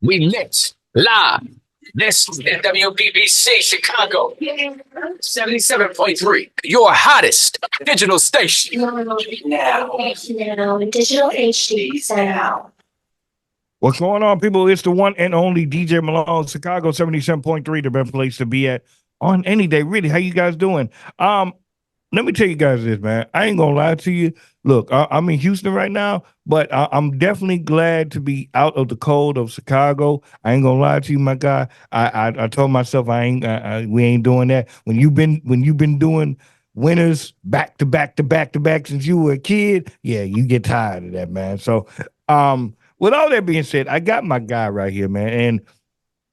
We lit live. This is WBBC Chicago 77.3, your hottest digital station. Now, digital HD sound. What's going on, people? It's the one and only DJ Malone, Chicago 77.3, the best place to be at on any day. Really, how you guys doing? Let me tell you guys this, man. I ain't gonna lie to you. Look, I'm in Houston right now, but I'm definitely glad to be out of the cold of Chicago. I ain't gonna lie to you, my guy. I told myself we ain't doing that. When you've been doing winters back to back to back to back since you were a kid, yeah, you get tired of that, man. So, with all that being said, I got my guy right here, man, and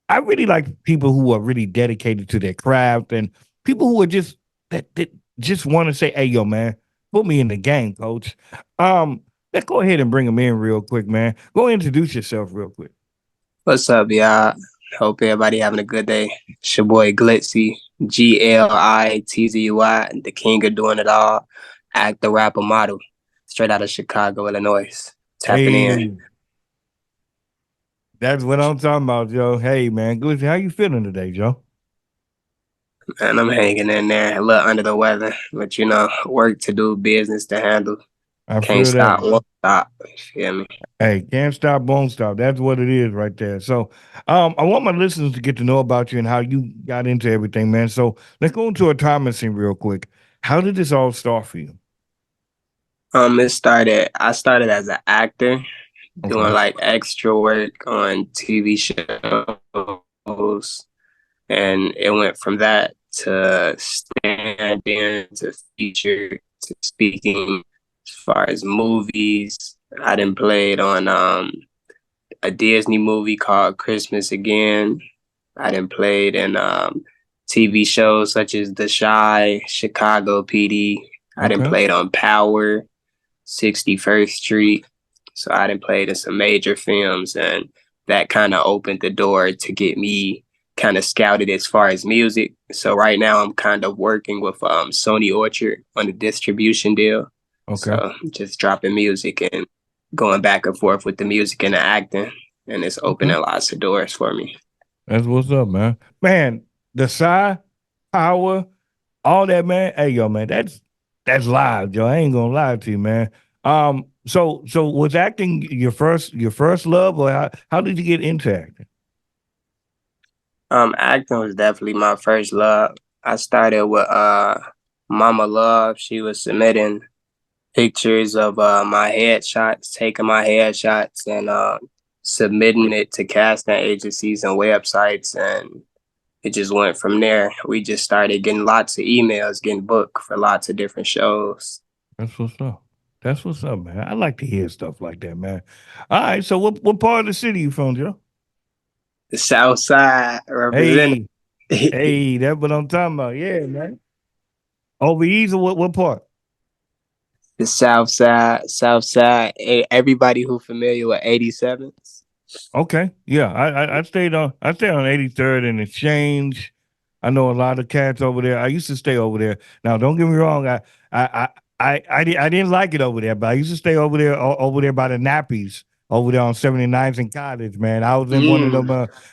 I really like people who are really dedicated to their craft and people who are just that just want to say, "Hey, yo, man, put me in the game, coach." Let's go ahead and bring him in real quick, man. Go introduce yourself real quick. What's up, y'all? Hope everybody having a good day. It's your boy Glitzy, Glitzy, the king of doing it all, actor, rapper, model, straight out of Chicago, Illinois. Tapping in. That's what I'm talking about, Joe. Hey, man, Glitzy, how you feeling today, Joe? And I'm hanging in there, a little under the weather, but work to do, business to handle. I Can't feel stop, that. won't stop. You feel me? Hey, can't stop, won't stop. That's what it is right there. So, I want my listeners to get to know about you and how you got into everything, man. So let's go into a time machine real quick. How did this all start for you? I started as an actor, doing like extra work on TV shows. And it went from that to stand-in to feature to speaking as far as movies. I done played on a Disney movie called Christmas Again. I done played in TV shows such as The Chi, Chicago PD. I done played on Power, 61st Street. So I done played in some major films, and that kind of opened the door to get me kind of scouted as far as music. So right now I'm kind of working with Sony Orchard on a distribution deal. So just dropping music and going back and forth with the music and the acting, and it's opening lots of doors for me. That's what's up, man. Man, the Psy, Power, all that, man. Hey, yo, man, that's live, Joe. I ain't gonna lie to you, man. So was acting your first love, or how did you get into acting? Acting was definitely my first love. I started with Mama Love. She was submitting pictures of my headshots, taking my headshots, and submitting it to casting agencies and websites, and it just went from there. We just started getting lots of emails, getting booked for lots of different shows. That's what's up. That's what's up, man. I like to hear stuff like that, man. All right, so what part of the city you from, Joe? The South Side representing. Hey, that's what I'm talking about. Yeah, man. Over east or what part? The South Side, South Side. Everybody who familiar with 87s. Okay, yeah. I stayed on 83rd and Exchange. I know a lot of cats over there. I used to stay over there. Now, don't get me wrong. I didn't like it over there, but I used to stay over there by the Nappies over there on 79th and Cottage, man. I was in one of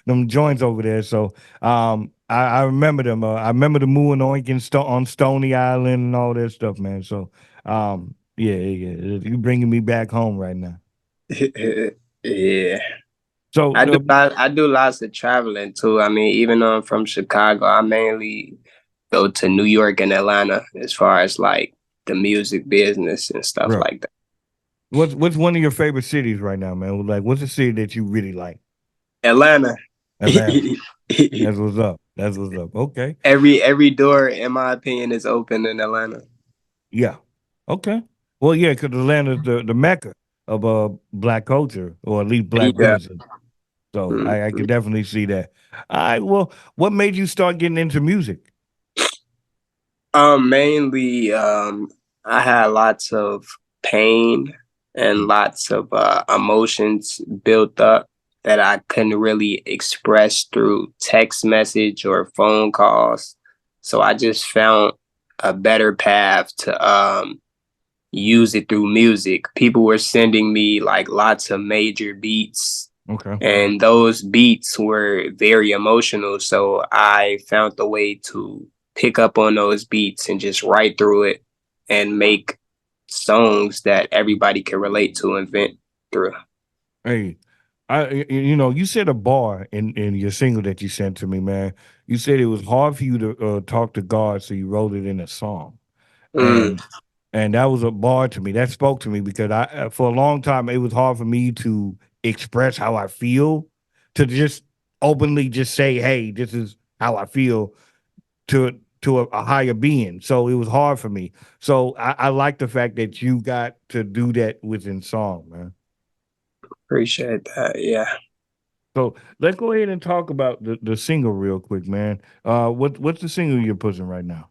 them joints over there. So I remember them. I remember the Moo and Oink on Stony Island and all that stuff, man. So yeah, you bringing me back home right now. Yeah. So I do lots of traveling too. I mean, even though I'm from Chicago, I mainly go to New York and Atlanta as far as like the music business and stuff like that. What's one of your favorite cities right now, man? Like, what's a city that you really like? Atlanta. Atlanta. That's what's up. That's what's up. Okay. Every door, in my opinion, is open in Atlanta. Yeah. Okay. Well, yeah, because Atlanta's the mecca of Black culture, or at least Black business. So I can definitely see that. All right. Well, what made you start getting into music? Mainly, I had lots of pain and lots of emotions built up that I couldn't really express through text message or phone calls. So I just found a better path to use it through music. People were sending me like lots of major beats Okay. And those beats were very emotional. So I found the way to pick up on those beats and just write through it and make songs that everybody can relate to and vent through. Hey, you said a bar in your single that you sent to me, man. You said it was hard for you to talk to God, so you wrote it in a song, Mm, and that was a bar to me. That spoke to me because for a long time, it was hard for me to express how I feel, to just openly just say, "Hey, this is how I feel," to a higher being. So it was hard for me. So I like the fact that you got to do that within song, man. appreciate that. Yeah. So let's go ahead and talk about the single real quick, man. What's the single you're pushing right now?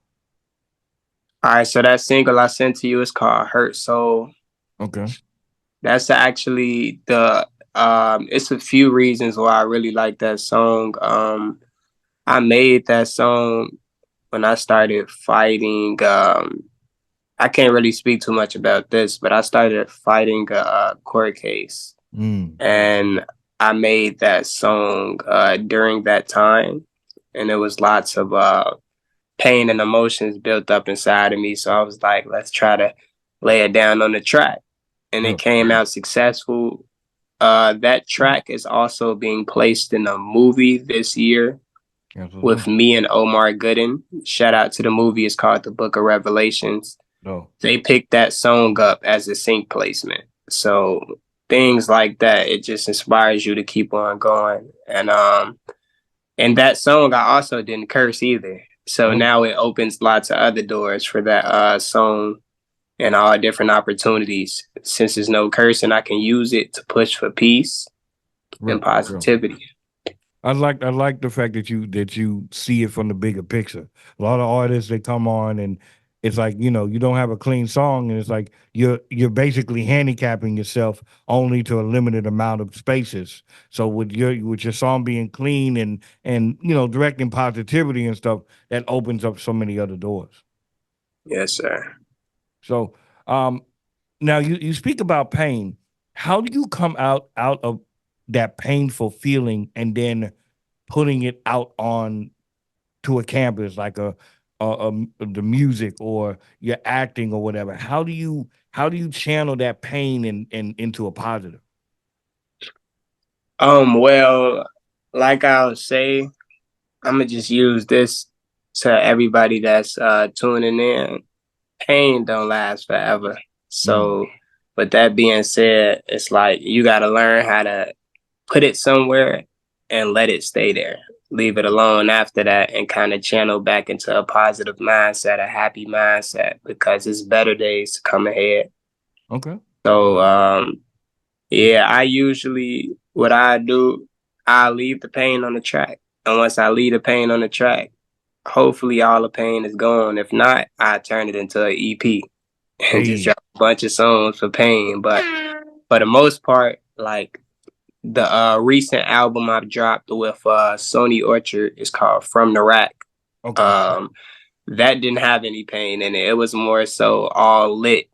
All right. So that single I sent to you is called Hurt Soul. Okay. That's actually it's a few reasons why I really like that song. I made that song when I started fighting. I can't really speak too much about this, but I started fighting a court case, Mm. and I made that song during that time, and it was lots of pain and emotions built up inside of me. So I was like, let's try to lay it down on the track, and Yeah. it came out successful. That track is also being placed in a movie this year That's what's with up. me and Omar Gooden. Shout out to the movie. It's called The Book of Revelations. No. They picked that song up as a sync placement. So things like that, it just inspires you to keep on going. And that song I also didn't curse either. So Oh, now it opens lots of other doors for that song and all different opportunities. Since there's no cursing, I can use it to push for peace and real, real. positivity. I like the fact that you see it from the bigger picture. A lot of artists they come on and it's like you don't have a clean song and it's like you're basically handicapping yourself only to a limited amount of spaces. So with your song being clean and directing positivity and stuff, that opens up so many other doors. Yes, sir. So um now you speak about pain. How do you come out of that painful feeling and then putting it out on to a campus like the music or your acting or whatever? How do you channel that pain and into a positive? Well, like I'll say, I'm gonna just use this to everybody that's tuning in. Pain don't last forever. Mm, So, with that being said, it's like you got to learn how to put it somewhere and let it stay there. Leave it alone after that and kind of channel back into a positive mindset, a happy mindset, because it's better days to come ahead. okay. So, yeah, I usually, what I do, I leave the pain on the track. And once I leave the pain on the track, hopefully all the pain is gone. If not, I turn it into an EP and just Hey, drop a bunch of songs for pain. But for the most part, like the recent album I've dropped with Sony Orchard is called From the Rack. okay, Um, that didn't have any pain in it. It was more so all lit,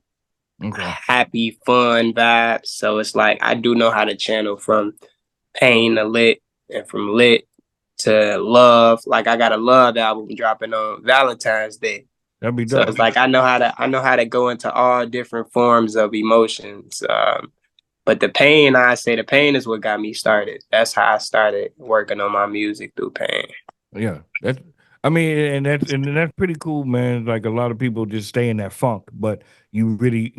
okay. happy, fun vibes. So it's like I do know how to channel from pain to lit and from lit to love. Like I got a love album dropping on Valentine's Day. That'd be So dope. it's like I know how to go into all different forms of emotions. But the pain is what got me started. That's how I started working on my music through pain. Yeah, that's. I mean, and that's pretty cool, man. Like a lot of people just stay in that funk, but you really,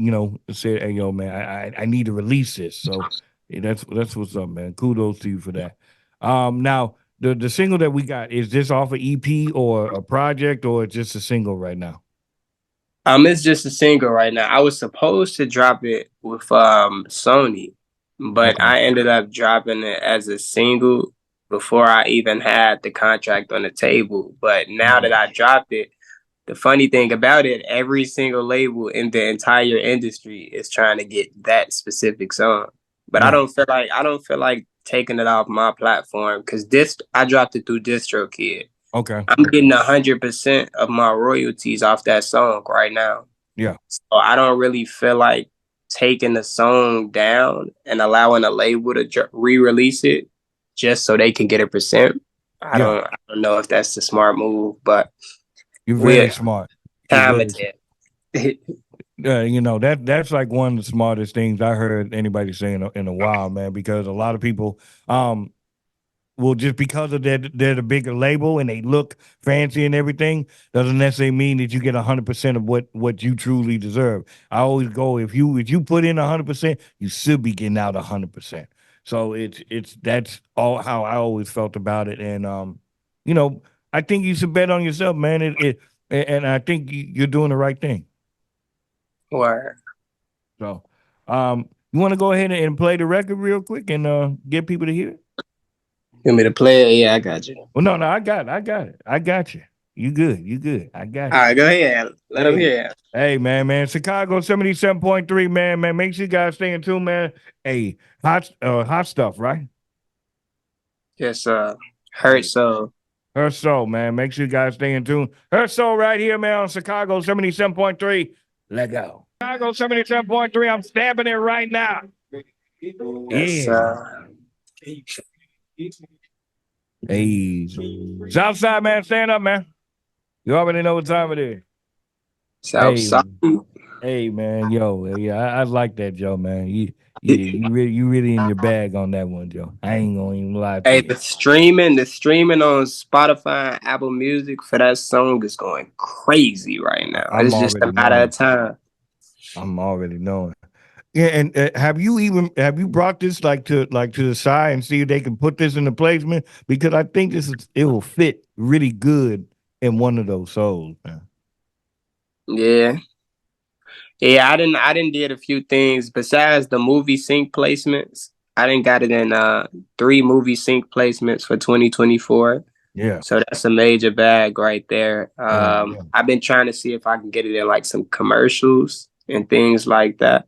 said, "Hey, yo, man, I need to release this." So that's what's up, man. Kudos to you for that. Now the single that we got is this off an EP or a project or just a single right now? It's just a single right now. I was supposed to drop it with Sony, but Okay. I ended up dropping it as a single before I even had the contract on the table. But now that Mm. I dropped it, the funny thing about it, every single label in the entire industry is trying to get that specific song. But I Yeah. don't feel like taking it off my platform because this I dropped it through DistroKid. Okay. I'm getting 100% of my royalties off that song right now. Yeah. So I don't really feel like taking the song down and allowing a label to re-release it just so they can get a percent. I don't know if that's the smart move, but You're very we're smart. You're very talented. you know, that's like one of the smartest things I heard anybody say in a while, man. Because a lot of people, well, just because of they're the bigger label and they look fancy and everything, doesn't necessarily mean that you get 100% of what you truly deserve. I always go, if you put in 100%, you should be getting out 100%. So that's all how I always felt about it, and you know, I think you should bet on yourself, man. And I think you're doing the right thing. Or So, you want to go ahead and play the record real quick and get people to hear it? you want me to play it? Yeah, I got you. Well, no, I got it. I got you. You good. You good. I got All you. right, go ahead. Let them Hey, hear it. hey, man. Chicago 77.3, man. Make sure you guys stay in tune, man. Hey, hot stuff, right? Yes, Hurt Hey, So. Her Soul, man. Make sure you guys stay in tune. Her Soul right here, man, on Chicago 77.3. Let go. Chicago 77.3. I'm stamping it right now. Yes, Yeah. Hey, Southside, man, stand up, man. You already know what time it is. Hey, Southside. hey, man, yo, yeah, I like that, Joe, man. You really in your bag on that one, Joe. I ain't gonna even lie to Hey, you. the streaming on Spotify and Apple Music for that song is going crazy right now. I'm It's just a already matter of knowing. time. I'm already knowing. Yeah, and have you brought this to the side and see if they can put this in the placement, because I think it will fit really good in one of those souls, man. Yeah. Yeah, I didn't did a few things besides the movie sync placements. I didn't got it in 3 movie sync placements for 2024. Yeah, So that's a major bag right there. yeah. I've been trying to see if I can get it in like some commercials and things like that.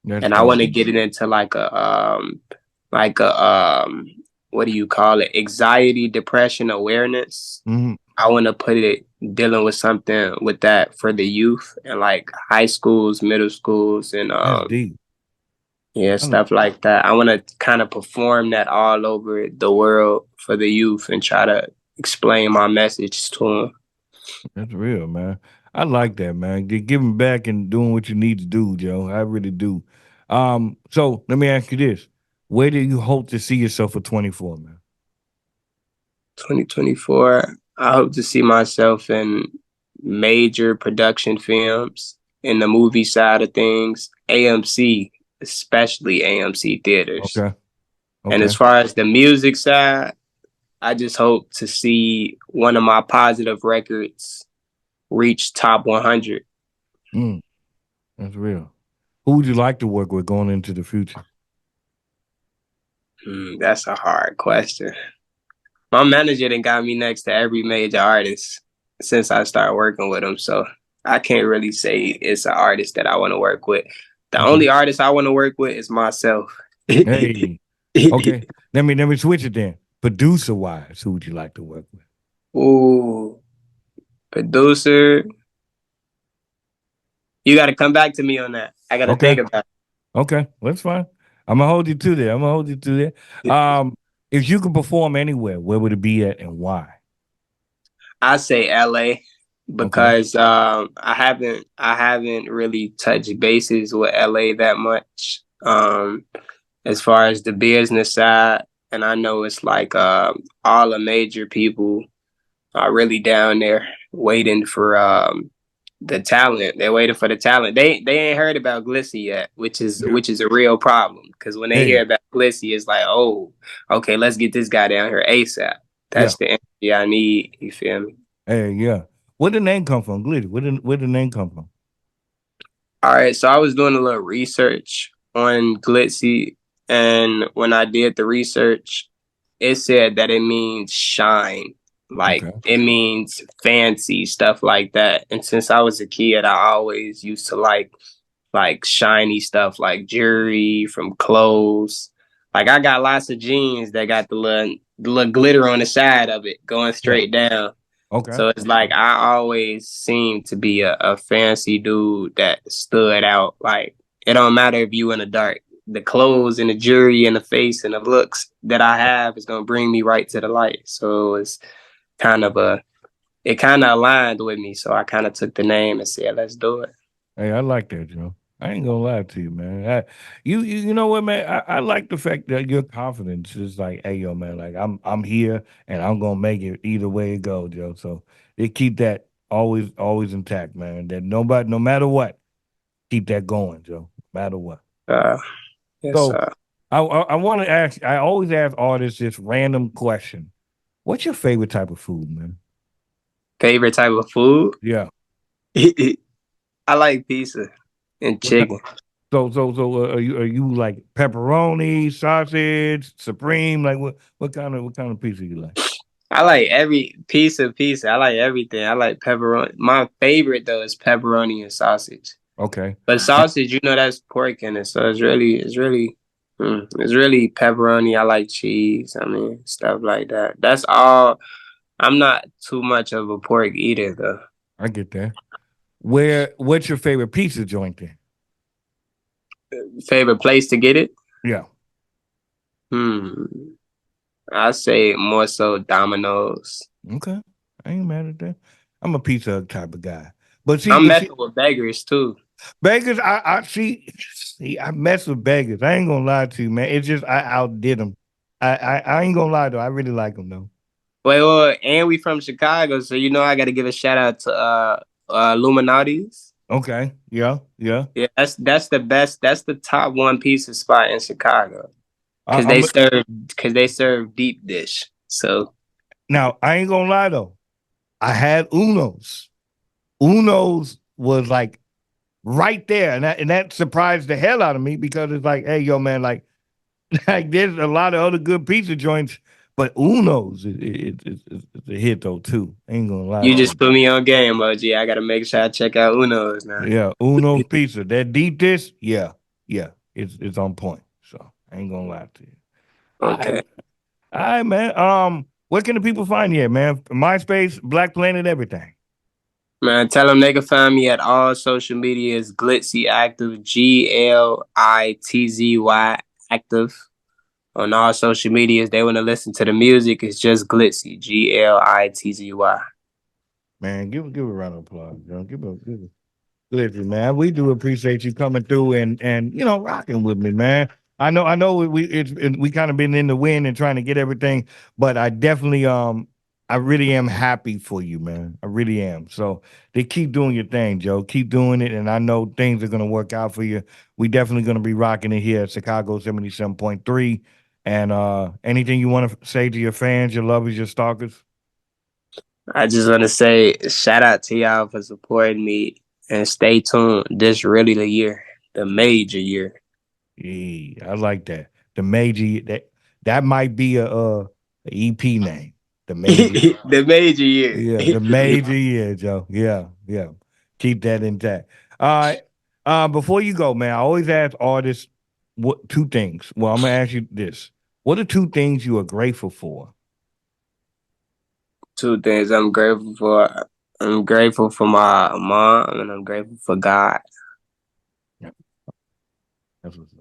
That's And I want dope. to get it into like a what do you call it? Anxiety, depression awareness. Hmm. I want to put it dealing with something with that for the youth and like high schools, middle schools, and That's deep. yeah, I, stuff like that. I want to kind of perform that all over the world for the youth and try to explain my message to them. That's real, man. I like that, man. Giving back and doing what you need to do, Joe. I really do. So let me ask you this: where do you hope to see yourself for 24, man? 2024, I hope to see myself in major production films in the movie side of things, AMC, especially AMC theaters. Okay, And as okay. far as the music side, I just hope to see one of my positive records reach top 100. Mm, that's real. Who would you like to work with going into the future? That's a hard question. My manager done got me next to every major artist since I started working with him. So I can't really say it's an artist that I want to work with. The Okay. only artist I want to work with is myself. Hey, okay. Let me switch it then. Producer wise, who would you like to work with? Ooh, producer. You got to come back to me on that. I got to Okay, think about okay, that's fine. I'm gonna hold you to that. I'm gonna hold you to that. it. If you could perform anywhere, where would it be at and why? I say LA Okay. because I haven't really touched bases with LA that much. As far as the business side, and I know it's like all the major people are really down there waiting for the talent. They're waiting for the talent. They ain't heard about Glitzy yet, which is Yeah. which is a real problem. Because when they hear Hey, about Glitzy, it's like, oh, okay, let's get this guy down here ASAP. yeah. That's the energy I need. You feel me? Hey, yeah. Where the name come from, Glitty? Where the name come from? All right, so I was doing a little research on Glitzy, and when I did the research, it said that it means shine, like Okay. it means fancy stuff like that. And since I was a kid, I always used to like shiny stuff, like jewelry from clothes. Like I got lots of jeans that got the little glitter on the side of it going Yeah. straight down. Okay. So it's like I always seemed to be a fancy dude that stood out like it don't matter if you in the dark. The clothes and the jewelry and the face and the looks that I have is gonna bring me right to the light. So it's kind of it kind of aligned with me. So I kind of took the name and said, let's do it. Hey, I like that, Joe. I ain't gonna lie to you, man. You know what, man? I like the fact that your confidence is like, hey, yo, man, like I'm here and I'm gonna make it either way it goes, Joe. So they keep that always intact, man. That nobody, no matter what, keep that going, Joe. No matter what. Uh, yes, So I want to ask. I always ask artists this random question: what's your favorite type of food, man? favorite type of food? Yeah. I like pizza and What type? chicken. So are you like pepperoni, sausage, supreme? Like what kind of pizza you like? I like every piece of pizza. I like everything. I like pepperoni. My favorite though is pepperoni and sausage. Okay. But sausage, that's pork in it, so it's really pepperoni. I like cheese. I mean, stuff like that. That's all. I'm not too much of a pork eater though. I get that. What's your favorite pizza joint then? Favorite place to get it? Yeah. Hmm. I say more so Domino's. Okay. I ain't mad at that. I'm a pizza Hut type of guy. But I'm messing with beggars too. beggars, I see, I mess with beggars. I ain't gonna lie to you, man. It's just I outdid them. I ain't gonna lie though. I really like them though. Well, and we from Chicago, so I got to give a shout out to Illuminati's. Okay. Yeah. Yeah. Yeah, that's the best. That's the top one pizza spot in Chicago I, because I'm they serve deep dish. So now. I ain't gonna lie though. I had Uno's. Uno's was like right there, and that surprised the hell out of me because it's like, hey, yo, man, like like there's a lot of other good pizza joints, but Uno's it's a hit though too. Ain't gonna lie you to just you. put me on game, OG. I got to make sure I check out Uno's now. Yeah, Uno's pizza. That deep dish, yeah, it's on point. So I ain't gonna lie to you. Okay, All right, man. Where can the people find you at, man? MySpace, Black Planet, everything. man. Tell them they can find me at all social medias. Glitzy Active, GLITZY Active. On all social medias, they want to listen to the music. It's just Glitzy, GLITZY. Man, give a round of applause, Joe. Give a listen, man. We do appreciate you coming through and rocking with me, man. I know we kind of been in the wind and trying to get everything, but I definitely I really am happy for you, man. I really am. So they keep doing your thing, Joe. Keep doing it, and I know things are gonna work out for you. We definitely gonna be rocking it here at Chicago 77.3. And anything you want to say to your fans, your lovers, your stalkers? I just want to say shout out to y'all for supporting me and stay tuned. This really the year, the major year. Yeah, I like that. The major that might be a EP name. The major, The major year. yeah, the major yeah, Joe. Yeah, yeah. Keep that intact. All right. Before you go, man, I always ask artists what two things. Well, I'm gonna ask you this. What are two things you are grateful for? Two things I'm grateful for. I'm grateful for my mom and I'm grateful for God. Yeah, that's what's up.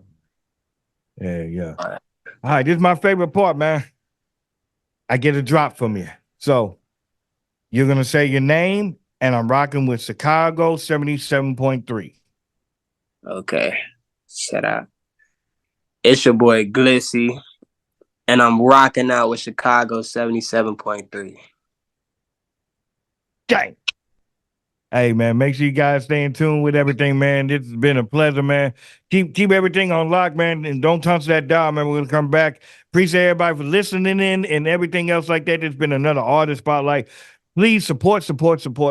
Yeah, yeah. All right, this is my favorite part, man. I get a drop from you. So you're gonna say your name, and I'm rocking with Chicago 77.3. Okay. Shout out. It's your boy Glitzy and I'm rocking out with Chicago 77.3. Dang. Hey man, make sure you guys stay in tune with everything, man. This has been a pleasure, man. Keep everything on lock, man, and don't touch that dial, man. We're gonna come back. Appreciate everybody for listening in and everything else like that. It's been another artist spotlight. Please support.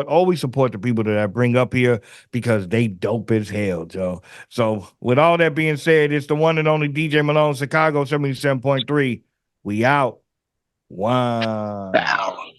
Always support the people that I bring up here because they dope as hell, Joe. So with all that being said, it's the one and only DJ Malone, Chicago 77.3. We out. One. Bow.